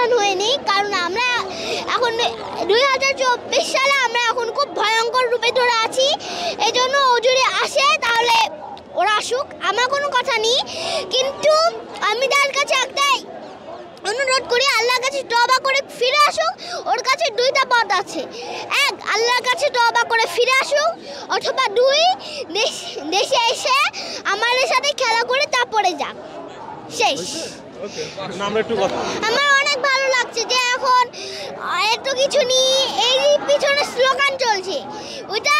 পরিবর্তন হয়নি, কারণ আমরা এখন 2024 সালে আমরা এখন খুব ভয়ঙ্কর রূপে ধরে আছি। এই জন্য ও যদি আসে তাহলে ওরা আসুক, আমার কোনো কথা নেই, কিন্তু আমি তার কাছে একটাই অনুরোধ করি, আল্লাহর কাছে তওবা করে ফিরে আসুক। ওর কাছে দুইটা পথ আছে, এক আল্লাহর কাছে তওবা করে ফিরে আসুক, অথবা দুই দেশে এসে আমাদের সাথে খেলা করে তারপরে যাক, শেষ। আমার অনেক ভালো লাগছে যে এখন এত কিছু নিয়ে এই পিছনে স্লোগান চলছে, ওইটা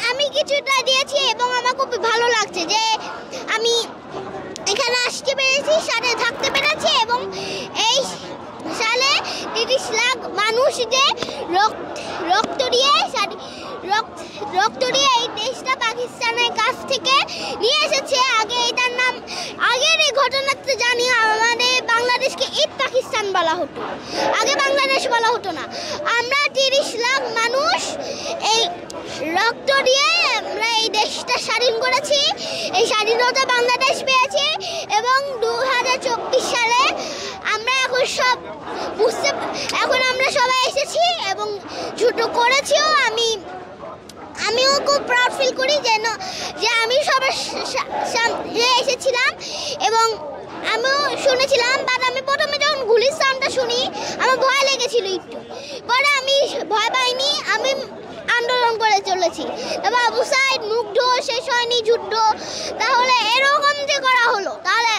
আমি কিছুটা দিয়েছি এবং আমার খুব ভালো লাগছে যে আমি এখানে আসতে পেরেছি, সাথে থাকতে পেরেছি, এবং এই সালে 30 লাখ মানুষ যে রক্ত দিয়ে এই দেশটা পাকিস্তানের কাছ থেকে নিয়ে এসেছে। আগে এটার নাম, আগের এই ঘটনাতে জানি আমাদের বাংলাদেশকে ঈদ পাকিস্তান বলা হতো, আগে বাংলাদেশ বলা হতো না। আমরা 30 লাখ মানুষ এই রক্ত দিয়ে আমরা এই দেশটা স্বাধীন করেছি, এই স্বাধীনতা বাংলাদেশ পেয়েছে, এবং 2024 সালে আমরা এখন আমরা সবাই এসেছি এবং ছোট করেছিও। আমিও খুব প্রাউড ফিল করি যে আমি সবার সামনে এসেছিলাম এবং আমিও শুনেছিলাম, বাট আমি প্রথমে যখন গুলির সাউন্ডটা শুনি আমার ভয় লেগেছিল একটু, পরে আমি ভয় পাইনি, আমি আন্দোলন করে চলেছি। তবে আবু সাইদ মুগ্ধ শেষ হয়নি যুদ্ধ, তাহলে এরকম যে করা হলো, তাহলে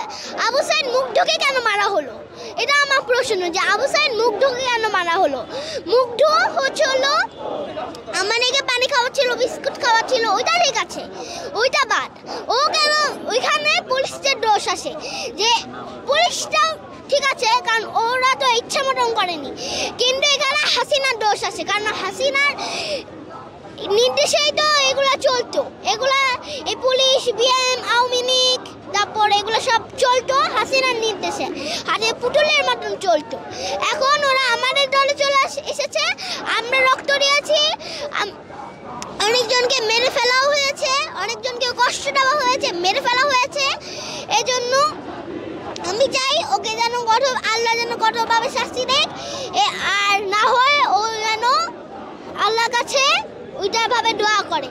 আবু সাইদ মুগ্ধকে কেন মারা হলো? এটা আমার প্রশ্ন, যে আবু সাইদ মুগ্ধকে কেন মারা হলো? মুগ্ধ হচ্ছিল আমাদেরকে পানি খাওয়াচ্ছিল, বিস্কুট খাওয়াচ্ছিল, ওইটা ঠিক আছে, ওইটা বাদ। ও কেন ওইখানে পুলিশের দোষ আসে, যে পুলিশটা ঠিক আছে, কারণ ওরা তো ইচ্ছা মতন করেনি, কিন্তু এখানে হাসিনার দোষ আছে, কারণ হাসিনার নির্দেশেই তো এগুলা চলতো, এগুলা এই পুলিশ, বিএম, আওয়ামী লীগ, তারপর এগুলো সব চলতো হাসিনার নির্দেশে, হাতে পুতুলের মতন চলতো। এখন ওরা আমাদের দলে চলে এসেছে, আমরা রক্ত দিয়েছি, অনেকজনকে মেরে ফেলাও হয়েছে, অনেকজনকে কষ্ট দেওয়া হয়েছে, মেরে ফেলা হয়েছে। এই জন্য আমি চাই ওকে যেন আল্লাহ যেন কঠোরভাবে শাস্তি দেয়, আর না হয় ও যেন আল্লাহর কাছে ওইটাভাবে দোয়া করে,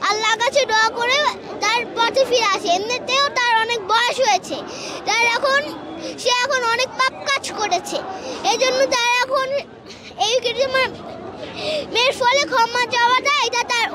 আল্লাহর কাছে দোয়া করে তার পথে ফিরে আসে। এমনিতেও তার অনেক বয়স হয়েছে, সে এখন অনেক পাপ কাজ করেছে, এই জন্য তার এখন এই মেয়ের ফলে ক্ষমা চাওয়াটা এটা তার